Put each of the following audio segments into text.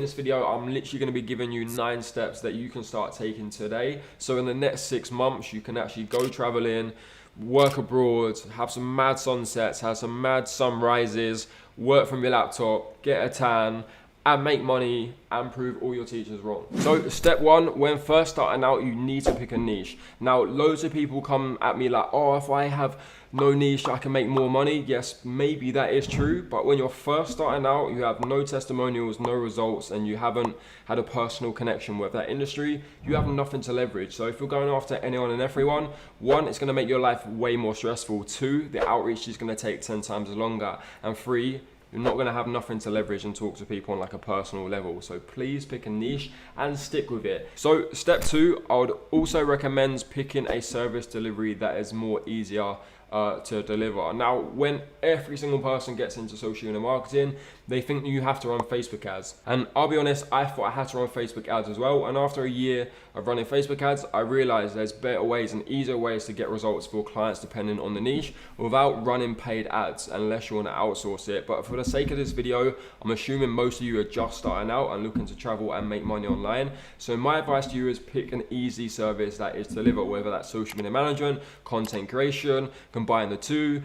this video, I'm literally going to be giving you 9 steps that you can start taking today. So in the next 6 months, you can actually go traveling, work abroad, have some mad sunsets, have some mad sunrises, work from your laptop, get a tan, and make money and prove all your teachers wrong. So step 1, when first starting out, you need to pick a niche. Now, loads of people come at me like, oh, if I have no niche, I can make more money. Yes, maybe that is true, but when you're first starting out, you have no testimonials, no results, and you haven't had a personal connection with that industry, you have nothing to leverage. So if you're going after anyone and everyone, 1, it's gonna make your life way more stressful. 2, the outreach is gonna take 10 times longer. And 3, you're not going to have nothing to leverage and talk to people on like a personal level. So please pick a niche and stick with it. So step 2, I would also recommend picking a service delivery that is more easier to deliver. Now, when every single person gets into social media marketing, they think you have to run Facebook ads. And I'll be honest, I thought I had to run Facebook ads as well. And after a year of running Facebook ads, I realized there's better ways and easier ways to get results for clients depending on the niche without running paid ads, unless you want to outsource it. But for the sake of this video, I'm assuming most of you are just starting out and looking to travel and make money online. So my advice to you is pick an easy service that is delivered, whether that's social media management, content creation, combine the two,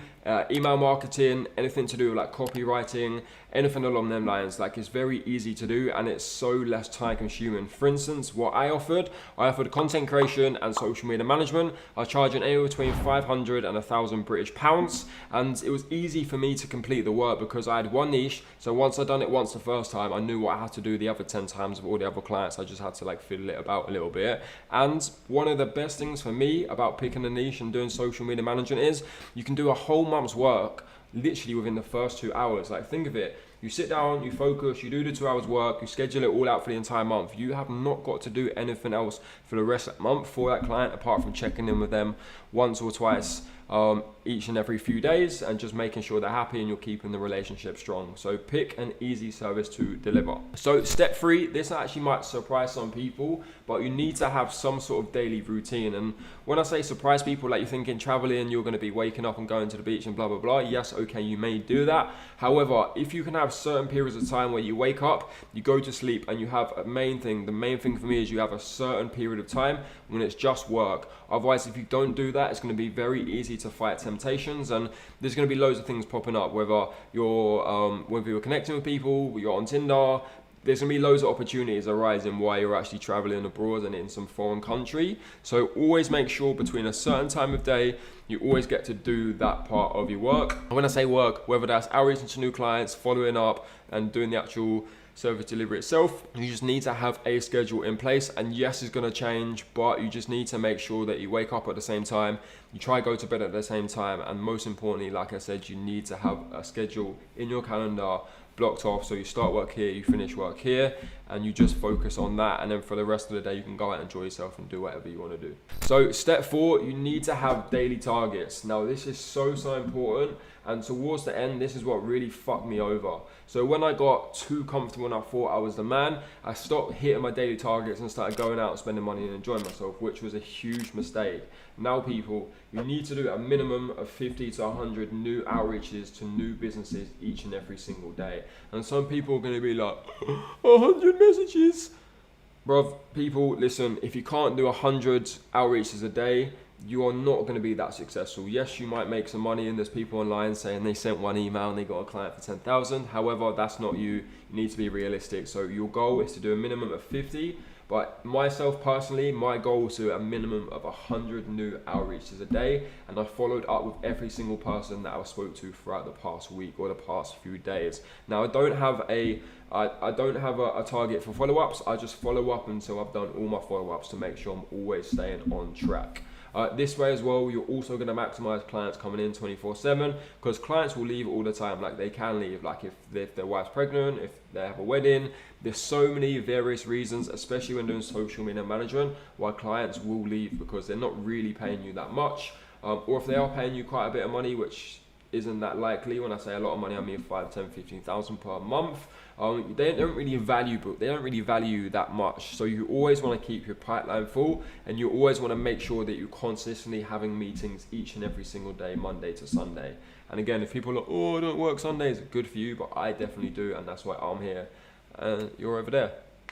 email marketing, anything to do with like copywriting, anything along them lines. Like, it's very easy to do and it's so less time consuming. For instance, what I offered content creation and social media management. I was charging anywhere between 500 and 1,000 British pounds, and it was easy for me to complete the work because I had one niche. So once I'd done it once the first time, I knew what I had to do the other 10 times with all the other clients. I just had to like fiddle it about a little bit. And one of the best things for me about picking a niche and doing social media management is you can do a whole month's work literally within the first 2 hours. Like, think of it. You sit down, you focus, you do the 2 hours work, you schedule it all out for the entire month. You have not got to do anything else for the rest of the month for that client, apart from checking in with them once or twice each and every few days and just making sure they're happy and you're keeping the relationship strong. So pick an easy service to deliver. So step 3, this actually might surprise some people, but you need to have some sort of daily routine. And when I say surprise people, like you're thinking traveling, you're going to be waking up and going to the beach and blah, blah, blah. Yes, okay, you may do that. However, if you can have certain periods of time where you wake up, you go to sleep, and you have a main thing. The main thing for me is you have a certain period of time when it's just work. Otherwise, if you don't do that, it's going to be very easy to fight temptations, and there's going to be loads of things popping up, whether you're connecting with people, you're on Tinder. There's going to be loads of opportunities arising while you're actually traveling abroad and in some foreign country. So always make sure between a certain time of day, you always get to do that part of your work. And when I say work, whether that's outreach to new clients, following up, and doing the actual service delivery itself, you just need to have a schedule in place. And yes, it's going to change, but you just need to make sure that you wake up at the same time, you try to go to bed at the same time, and most importantly, like I said, you need to have a schedule in your calendar blocked off. So you start work here, you finish work here, and you just focus on that, and then for the rest of the day you can go out and enjoy yourself and do whatever you want to do. So step 4, you need to have daily targets. Now this is so important, and towards the end, this is what really fucked me over. So when I got too comfortable and I thought I was the man, I stopped hitting my daily targets and started going out and spending money and enjoying myself, which was a huge mistake. Now people, you need to do a minimum of 50 to 100 new outreaches to new businesses each and every single day. And some people are going to be like, 100 messages. Bruv, people, listen, if you can't do 100 outreaches a day, you are not going to be that successful. Yes, you might make some money, and there's people online saying they sent one email and they got a client for 10,000. However, that's not you. You need to be realistic. So your goal is to do a minimum of 50. But myself personally, my goal was to do a minimum of 100 new outreaches a day, and I followed up with every single person that I spoke to throughout the past week or the past few days. Now I don't have a target for follow-ups. I just follow up until I've done all my follow-ups to make sure I'm always staying on track. This way as well, you're also going to maximize clients coming in 24/7, because clients will leave all the time. Like, they can leave, like if their wife's pregnant, if they have a wedding. There's so many various reasons, especially when doing social media management, why clients will leave, because they're not really paying you that much, or if they are paying you quite a bit of money, which isn't that likely. When I say a lot of money, I mean 5, 10, 15,000 per month. They don't really value that much. So you always want to keep your pipeline full, and you always want to make sure that you're consistently having meetings each and every single day, Monday to Sunday. And again, if people are like, oh, I don't work Sundays, good for you, but I definitely do, and that's why I'm here. and you're over there.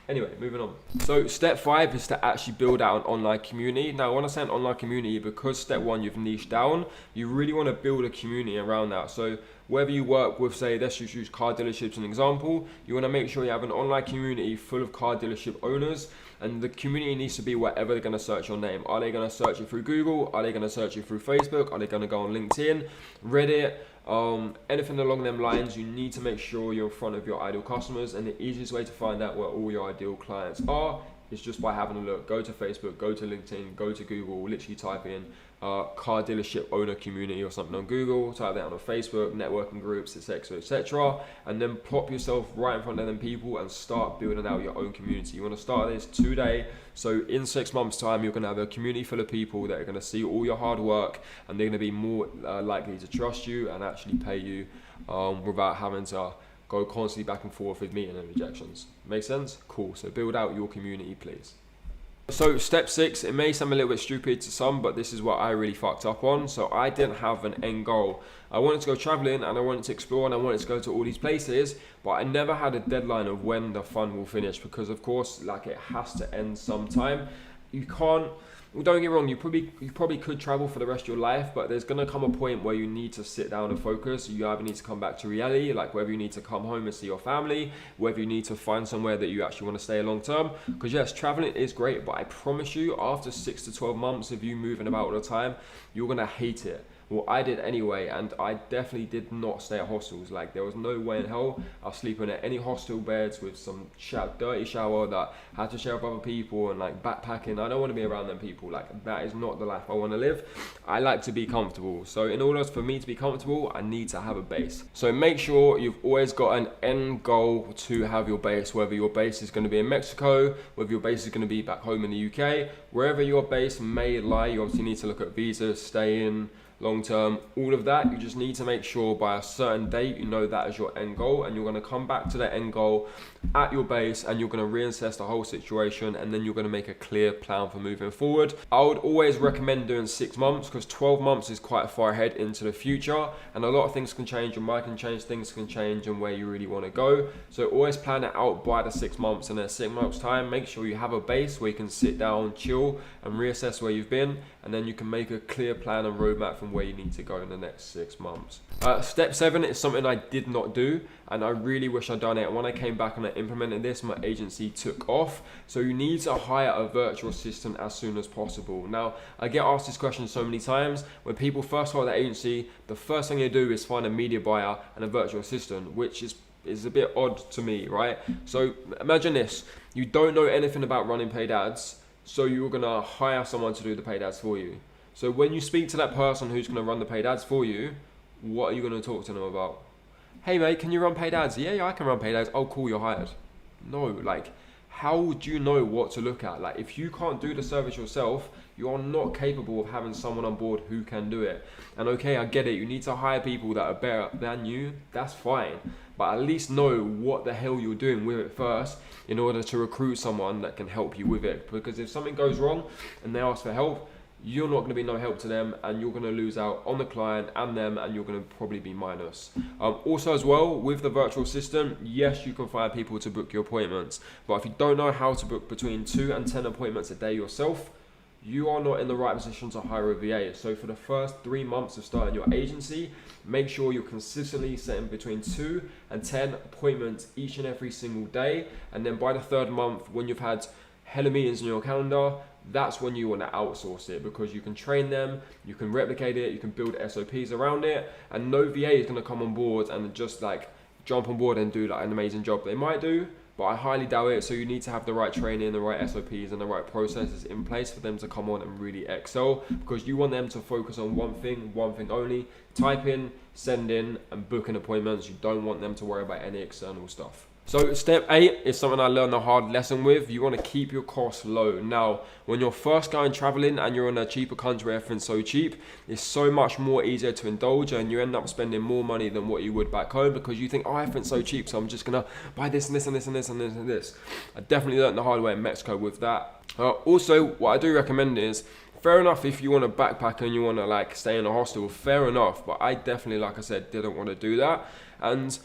Anyway, moving on. So step 5 is to actually build out an online community. Now, when I say an online community, because step 1, you've niched down, you really want to build a community around that. So whether you work with, say, let's just use car dealerships as an example, you want to make sure you have an online community full of car dealership owners, and the community needs to be wherever they're going to search your name. Are they going to search it through Google? Are they going to search it through Facebook? Are they going to go on LinkedIn, Reddit? Anything along them lines. You need to make sure you're in front of your ideal customers, and the easiest way to find out where all your ideal clients are is just by having a look. Go to Facebook, go to LinkedIn, go to Google, literally type in car dealership owner community or something on Google, type that on Facebook, networking groups, etc., etc., and then plop yourself right in front of them people and start building out your own community. You want to start this today, so in 6 months time you're going to have a community full of people that are going to see all your hard work, and they're going to be more likely to trust you and actually pay you without having to go constantly back and forth with meeting and rejections. Make sense? Cool. So build out your community, please. So step 6, it may sound a little bit stupid to some, but this is what I really fucked up on. So I didn't have an end goal. I wanted to go traveling and I wanted to explore and I wanted to go to all these places, but I never had a deadline of when the fun will finish, because of course, like, it has to end sometime. You can't, well, don't get me wrong, you probably could travel for the rest of your life, but there's going to come a point where you need to sit down and focus. You either need to come back to reality, like whether you need to come home and see your family, whether you need to find somewhere that you actually want to stay long term. Because yes, traveling is great, but I promise you, after 6 to 12 months of you moving about all the time, you're going to hate it. Well, I did anyway, and I definitely did not stay at hostels. Like, there was no way in hell I was sleeping at any hostel beds with some dirty shower that I had to share with other people, and like backpacking. I don't want to be around them people. Like, that is not the life I want to live. I like to be comfortable. So in order for me to be comfortable, I need to have a base. So make sure you've always got an end goal to have your base, whether your base is going to be in Mexico, whether your base is going to be back home in the UK, wherever your base may lie. You obviously need to look at visas, staying, long term, all of that. You just need to make sure by a certain date you know that is your end goal, and you're going to come back to that end goal at your base, and you're going to reassess the whole situation, and then you're going to make a clear plan for moving forward. I would always recommend doing 6 months, because 12 months is quite far ahead into the future, and a lot of things can change, your mind can change, things can change, and where you really want to go. So always plan it out by the 6 months, and then 6 months time, make sure you have a base where you can sit down, chill, and reassess where you've been, and then you can make a clear plan and roadmap from where you need to go in the next 6 months. Step 7 is something I did not do, and I really wish I'd done it. And when I came back and I implemented this, my agency took off. So you need to hire a virtual assistant as soon as possible. Now, I get asked this question so many times. When people first start their agency, the first thing they do is find a media buyer and a virtual assistant, which is a bit odd to me, right? So imagine this, you don't know anything about running paid ads, so you're gonna hire someone to do the paid ads for you. So when you speak to that person who's gonna run the paid ads for you, what are you gonna talk to them about? Hey mate, can you run paid ads? Yeah, I can run paid ads. Oh cool, you're hired. No, like, how would you know what to look at? Like, if you can't do the service yourself, you are not capable of having someone on board who can do it. And okay, I get it, you need to hire people that are better than you, that's fine. But at least know what the hell you're doing with it first in order to recruit someone that can help you with it. Because if something goes wrong and they ask for help, you're not going to be no help to them, and you're going to lose out on the client and them, and you're going to probably be minus. Also as well, with the virtual assistant, yes, you can fire people to book your appointments, but if you don't know how to book between 2 and 10 appointments a day yourself, you are not in the right position to hire a VA. So for the first 3 months of starting your agency, make sure you're consistently setting between 2 and 10 appointments each and every single day. And then by the 3rd month, when you've had hella meetings in your calendar, that's when you want to outsource it, because you can train them, you can replicate it, you can build SOPs around it, and no VA is going to come on board and just like jump on board and do like an amazing job. They might do, but I highly doubt it. So you need to have the right training, the right SOPs, and the right processes in place for them to come on and really excel, because you want them to focus on one thing only: type in, send in, and booking appointments. You don't want them to worry about any external stuff. So step 8 is something I learned a hard lesson with. You want to keep your costs low. Now, when you're first going traveling and you're in a cheaper country where everything's so cheap, it's so much more easier to indulge, and you end up spending more money than what you would back home, because you think, oh, everything's so cheap, so I'm just going to buy this and this and this and this and this and this. I definitely learned the hard way in Mexico with that. Also, what I do recommend is, fair enough if you want to backpack and you want to like stay in a hostel, fair enough, but I definitely, like I said, didn't want to do that. And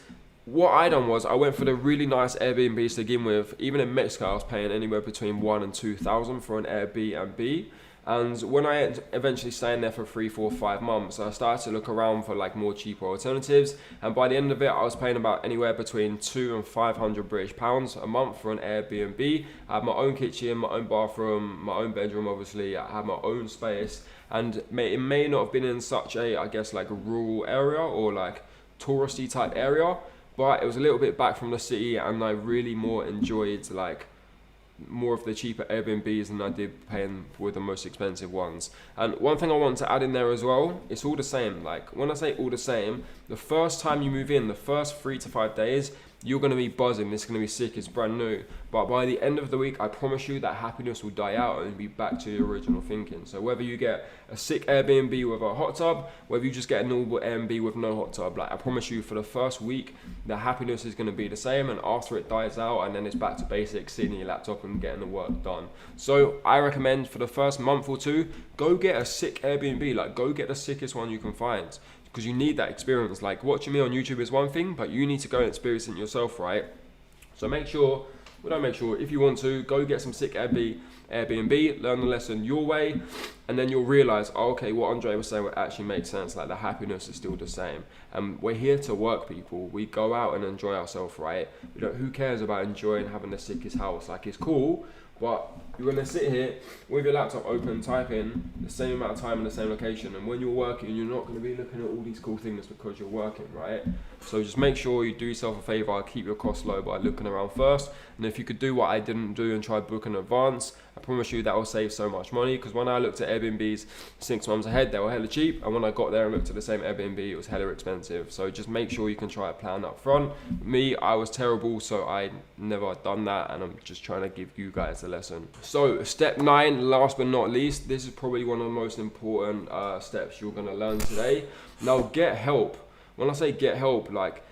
what I done was I went for the really nice Airbnbs to begin with. Even in Mexico, I was paying anywhere between 1,000 and 2,000 for an Airbnb. And when I eventually staying there for 3, 4, 5 months, I started to look around for like more cheaper alternatives. And by the end of it, I was paying about anywhere between 200 and 500 British pounds a month for an Airbnb. I had my own kitchen, my own bathroom, my own bedroom, obviously. I had my own space. And it may not have been in such a, I guess, like a rural area or like touristy type area, but it was a little bit back from the city, and I really more enjoyed like more of the cheaper Airbnbs than I did paying for the most expensive ones. And one thing I want to add in there as well, it's all the same. Like when I say all the same, the first time you move in, the first 3 to 5 days, you're going to be buzzing, it's going to be sick, it's brand new. But by the end of the week, I promise you that happiness will die out and be back to your original thinking. So whether you get a sick Airbnb with a hot tub, whether you just get a normal Airbnb with no hot tub, like I promise you for the first week, the happiness is going to be the same, and after it dies out, and then it's back to basics, sitting in your laptop and getting the work done. So I recommend for the first month or two, go get a sick Airbnb, like go get the sickest one you can find. Because you need that experience. Like watching me on YouTube is one thing, but you need to go and experience it yourself, right? So if you want to, go get some sick Airbnb, learn the lesson your way, and then you'll realize, oh, okay, what Andre was saying would actually make sense. Like the happiness is still the same. And we're here to work, people. We go out and enjoy ourselves, right? Who cares about enjoying having the sickest house? Like it's cool, but you're gonna sit here with your laptop open, type in the same amount of time in the same location, and when you're working, you're not gonna be looking at all these cool things because you're working, right? So just make sure you do yourself a favor, keep your costs low by looking around first. And if you could do what I didn't do and try book in advance, I promise you that will save so much money. Because when I looked at Airbnbs 6 months ahead, they were hella cheap, and when I got there and looked at the same Airbnb, it was hella expensive. So just make sure you can try a plan up front. Me, I was terrible, so I never done that, and I'm just trying to give you guys a lesson. So step 9, last but not least, this is probably one of the most important steps you're gonna learn today. Now get help. When I say get help, like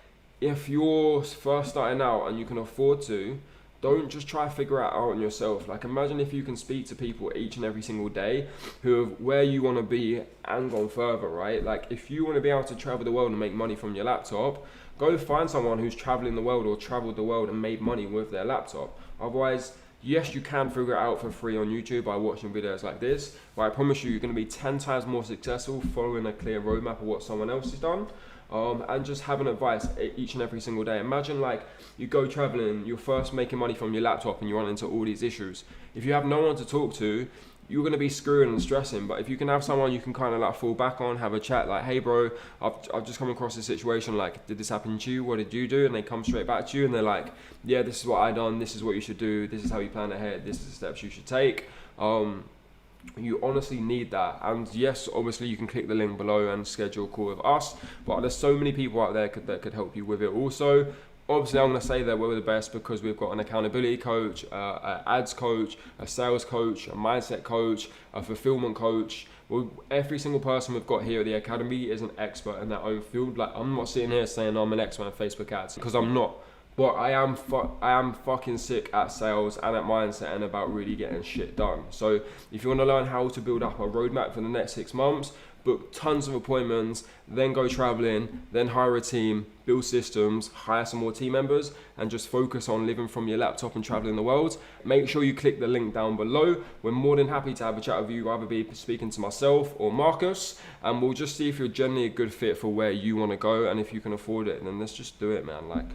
if you're first starting out and you can afford to, don't just try to figure it out on yourself. Like imagine if you can speak to people each and every single day who have where you want to be and gone further, right? Like if you want to be able to travel the world and make money from your laptop, go find someone who's traveling the world or traveled the world and made money with their laptop. Otherwise, yes, you can figure it out for free on YouTube by watching videos like this, but I promise you, you're going to be 10 times more successful following a clear roadmap of what someone else has done. And just having advice each and every single day. Imagine like you go traveling, you're first making money from your laptop and you run into all these issues. If you have no one to talk to, you're going to be screwing and stressing. But if you can have someone you can kind of like fall back on, have a chat like, hey bro, I've just come across this situation, like did this happen to you, what did you do? And they come straight back to you and they're like, yeah, this is what I done, this is what you should do, this is how you plan ahead, this is the steps you should take. You honestly need that. And yes, obviously you can click the link below and schedule a call with us, but there's so many people out there that could help you with it also. Obviously I'm going to say that we're the best because we've got an accountability coach, an ads coach, a sales coach, a mindset coach, a fulfillment coach. Every single person we've got here at the academy is an expert in their own field. Like I'm not sitting here saying I'm an expert in Facebook ads, because I'm not. But I am fucking sick at sales and at mindset and about really getting shit done. So if you want to learn how to build up a roadmap for the next 6 months, book tons of appointments, then go traveling, then hire a team, build systems, hire some more team members, and just focus on living from your laptop and traveling the world, make sure you click the link down below. We're more than happy to have a chat with you, either be speaking to myself or Marcus, and we'll just see if you're generally a good fit for where you want to go, and if you can afford it, then let's just do it, man. Like,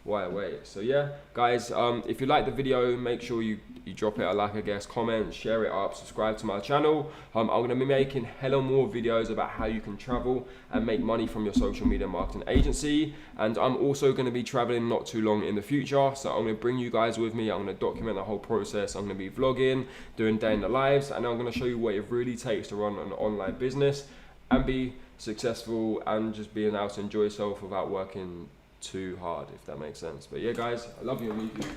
why wait? So yeah, guys, if you like the video, make sure you drop it a like, I guess, comment, share it up, subscribe to my channel. I'm going to be making hella more videos about how you can travel and make money from your social media marketing agency. And I'm also going to be traveling not too long in the future, so I'm going to bring you guys with me. I'm going to document the whole process. I'm going to be vlogging, doing day in the lives, and I'm going to show you what it really takes to run an online business and be successful and just being able to enjoy yourself without working too hard, if that makes sense. But yeah, guys, I love you and leave you.